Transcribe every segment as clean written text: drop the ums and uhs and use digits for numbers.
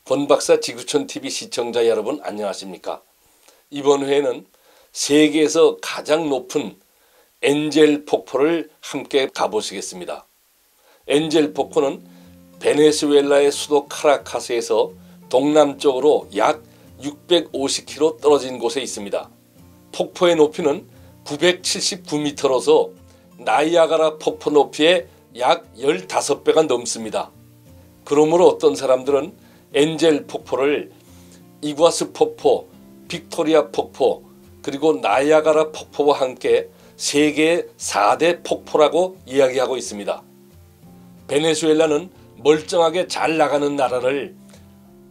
권박사 지구촌TV 시청자 여러분 안녕하십니까? 이번 회에는 세계에서 가장 높은 엔젤 폭포를 함께 가보시겠습니다. 엔젤 폭포는 베네수엘라의 수도 카라카스에서 동남쪽으로 약 650km 떨어진 곳에 있습니다. 폭포의 높이는 979m로서 나이아가라 폭포 높이의 약 15배가 넘습니다. 그러므로 어떤 사람들은 엔젤 폭포를 이과수 폭포, 빅토리아 폭포, 그리고 나이아가라 폭포와 함께 세계의 4대 폭포라고 이야기하고 있습니다. 베네수엘라는 멀쩡하게 잘 나가는 나라를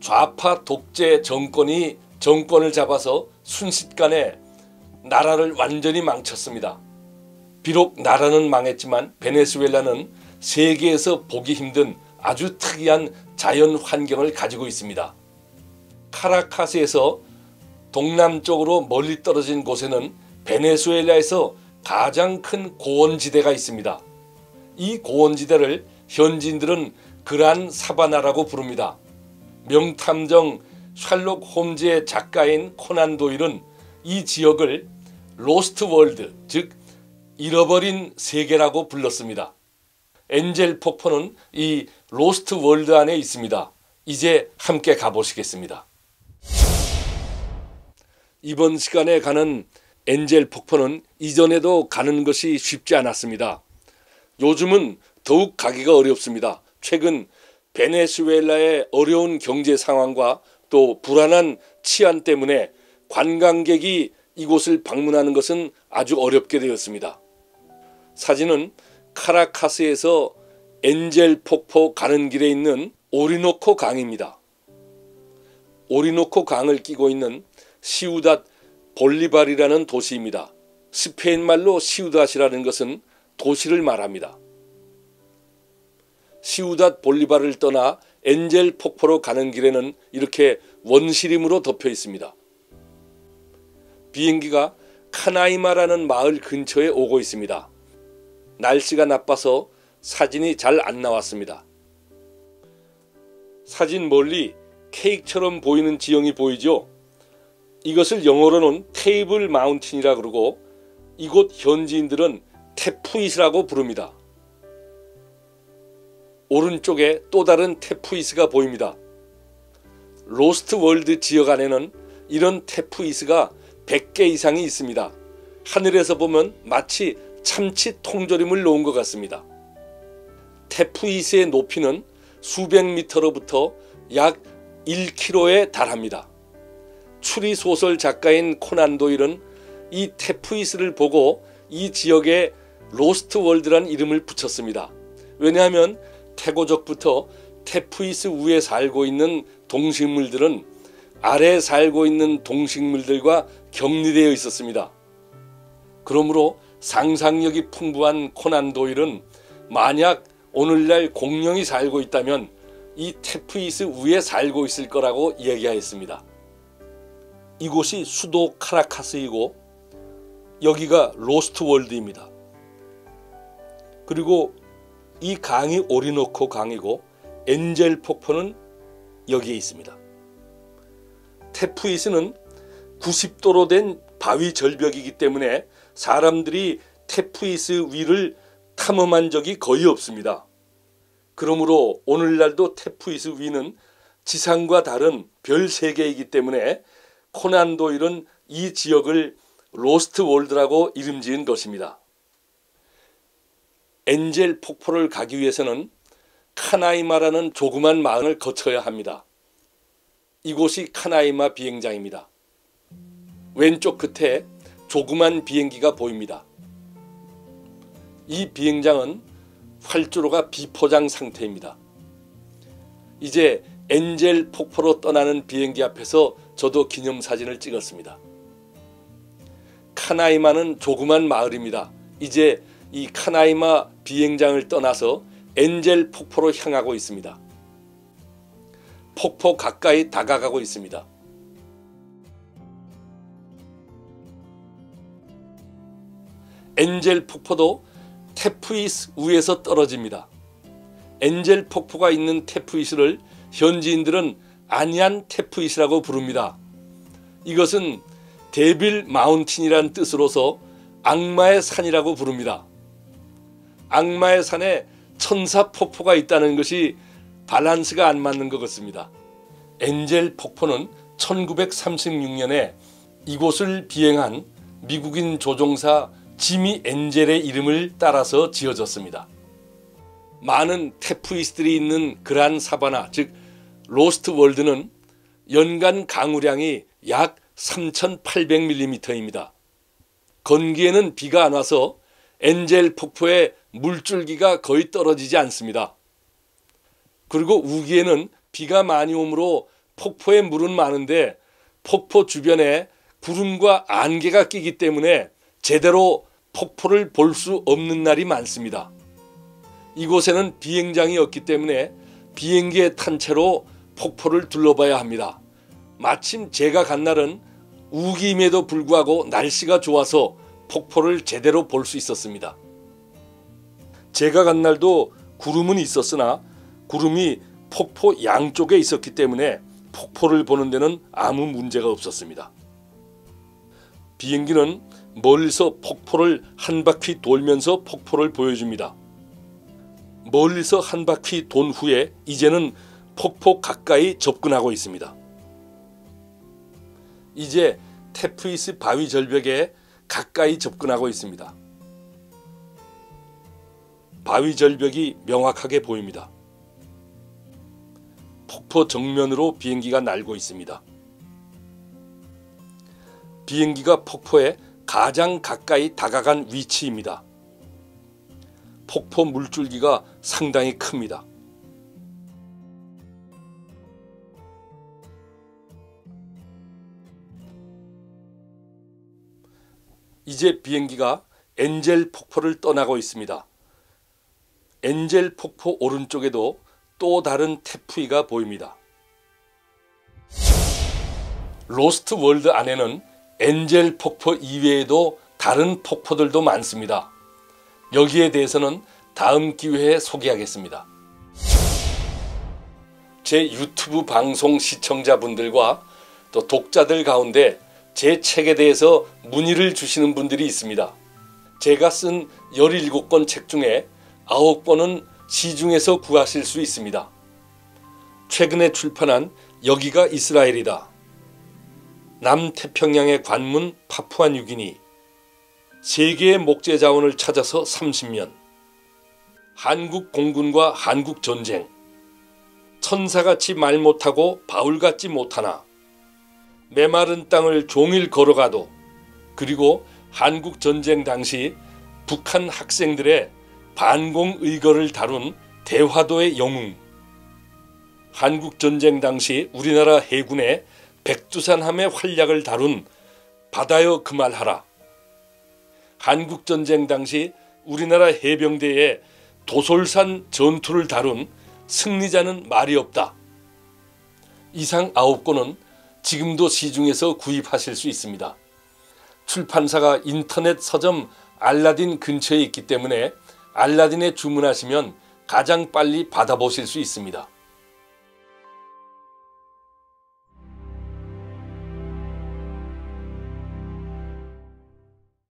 좌파 독재 정권이 정권을 잡아서 순식간에 나라를 완전히 망쳤습니다. 비록 나라는 망했지만 베네수엘라는 세계에서 보기 힘든 아주 특이한 자연 환경을 가지고 있습니다. 카라카스에서 동남쪽으로 멀리 떨어진 곳에는 베네수엘라에서 가장 큰 고원지대가 있습니다. 이 고원지대를 현지인들은 그란 사바나라고 부릅니다. 명탐정 셜록 홈즈의 작가인 코난 도일은 이 지역을 로스트 월드, 즉 잃어버린 세계라고 불렀습니다. 엔젤 폭포는 이 로스트 월드 안에 있습니다. 이제 함께 가보시겠습니다. 이번 시간에 가는 엔젤 폭포는 이전에도 가는 것이 쉽지 않았습니다. 요즘은 더욱 가기가 어렵습니다. 최근 베네수엘라의 어려운 경제 상황과 또 불안한 치안 때문에 관광객이 이곳을 방문하는 것은 아주 어렵게 되었습니다. 사진은 카라카스에서 엔젤 폭포 가는 길에 있는 오리노코 강입니다. 오리노코 강을 끼고 있는 시우닷 볼리바리라는 도시입니다. 스페인 말로 시우닷이라는 것은 도시를 말합니다. 시우닷 볼리바를 떠나 엔젤 폭포로 가는 길에는 이렇게 원시림으로 덮여 있습니다. 비행기가 카나이마라는 마을 근처에 오고 있습니다. 날씨가 나빠서 사진이 잘 안 나왔습니다. 사진 멀리 케이크처럼 보이는 지형이 보이죠? 이것을 영어로는 테이블 마운틴이라 그러고 이곳 현지인들은 테푸이스라고 부릅니다. 오른쪽에 또 다른 테푸이스가 보입니다. 로스트 월드 지역 안에는 이런 테푸이스가 100개 이상이 있습니다. 하늘에서 보면 마치 참치 통조림을 놓은 것 같습니다. 테푸이스의 높이는 수백 미터로부터 약 1km에 달합니다. 추리소설 작가인 코난 도일은 이 테푸이스를 보고 이 지역에 로스트 월드란 이름을 붙였습니다. 왜냐하면 태고적부터 테푸이스 위에 살고 있는 동식물들은 아래에 살고 있는 동식물들과 격리되어 있었습니다. 그러므로 상상력이 풍부한 코난 도일은 만약 오늘날 공룡이 살고 있다면 이 테푸이스 위에 살고 있을 거라고 얘기하였습니다. 이곳이 수도 카라카스이고 여기가 로스트 월드입니다. 그리고 이 강이 오리노코 강이고 엔젤 폭포는 여기에 있습니다. 테푸이스는 90도로 된 바위 절벽이기 때문에 사람들이 테푸이스 위를 탐험한 적이 거의 없습니다. 그러므로 오늘날도 테푸이스 위는 지상과 다른 별 세계이기 때문에 코난 도일은 이 지역을 로스트 월드라고 이름 지은 것입니다. 엔젤 폭포를 가기 위해서는 카나이마라는 조그만 마을을 거쳐야 합니다. 이곳이 카나이마 비행장입니다. 왼쪽 끝에 조그만 비행기가 보입니다. 이 비행장은 활주로가 비포장 상태입니다. 이제 엔젤 폭포로 떠나는 비행기 앞에서 저도 기념사진을 찍었습니다. 카나이마는 조그만 마을입니다. 이제 이 카나이마 비행장을 떠나서 엔젤 폭포로 향하고 있습니다. 폭포 가까이 다가가고 있습니다. 엔젤 폭포도 테푸이스 위에서 떨어집니다. 엔젤 폭포가 있는 테푸이스를 현지인들은 아니안 테프잇이라고 부릅니다. 이것은 데빌 마운틴이란 뜻으로서 악마의 산이라고 부릅니다. 악마의 산에 천사 폭포가 있다는 것이 밸런스가 안 맞는 것 같습니다. 엔젤 폭포는 1936년에 이곳을 비행한 미국인 조종사 지미 엔젤의 이름을 따라서 지어졌습니다. 많은 테프잇들이 있는 그란 사바나, 즉 로스트 월드는 연간 강우량이 약 3,800mm입니다. 건기에는 비가 안 와서 엔젤 폭포의 물줄기가 거의 떨어지지 않습니다. 그리고 우기에는 비가 많이 오므로 폭포에 물은 많은데 폭포 주변에 구름과 안개가 끼기 때문에 제대로 폭포를 볼 수 없는 날이 많습니다. 이곳에는 비행장이 없기 때문에 비행기에 탄 채로 폭포를 둘러봐야 합니다. 마침 제가 간 날은 우기임에도 불구하고 날씨가 좋아서 폭포를 제대로 볼 수 있었습니다. 제가 간 날도 구름은 있었으나 구름이 폭포 양쪽에 있었기 때문에 폭포를 보는 데는 아무 문제가 없었습니다. 비행기는 멀리서 폭포를 한 바퀴 돌면서 폭포를 보여줍니다. 멀리서 한 바퀴 돈 후에 이제는 폭포 가까이 접근하고 있습니다. 이제 테프잇 바위 절벽에 가까이 접근하고 있습니다. 바위 절벽이 명확하게 보입니다. 폭포 정면으로 비행기가 날고 있습니다. 비행기가 폭포에 가장 가까이 다가간 위치입니다. 폭포 물줄기가 상당히 큽니다. 이제 비행기가 엔젤 폭포를 떠나고 있습니다. 엔젤 폭포 오른쪽에도 또 다른 테프이가 보입니다. 로스트 월드 안에는 엔젤 폭포 이외에도 다른 폭포들도 많습니다. 여기에 대해서는 다음 기회에 소개하겠습니다. 제 유튜브 방송 시청자분들과 또 독자들 가운데 제 책에 대해서 문의를 주시는 분들이 있습니다. 제가 쓴 17권 책 중에 9권은 시중에서 구하실 수 있습니다. 최근에 출판한 여기가 이스라엘이다, 남태평양의 관문 파푸아뉴기니, 세계의 목재 자원을 찾아서 30년, 한국 공군과 한국 전쟁, 천사같이 말 못하고 바울같지 못하나, 메마른 땅을 종일 걸어가도, 그리고 한국 전쟁 당시 북한 학생들의 반공의거를 다룬 대화도의 영웅, 한국 전쟁 당시 우리나라 해군의 백두산함의 활약을 다룬 바다여 그 말하라, 한국 전쟁 당시 우리나라 해병대의 도솔산 전투를 다룬 승리자는 말이 없다. 이상 9권은 지금도 시중에서 구입하실 수 있습니다. 출판사가 인터넷 서점 알라딘 근처에 있기 때문에 알라딘에 주문하시면 가장 빨리 받아보실 수 있습니다.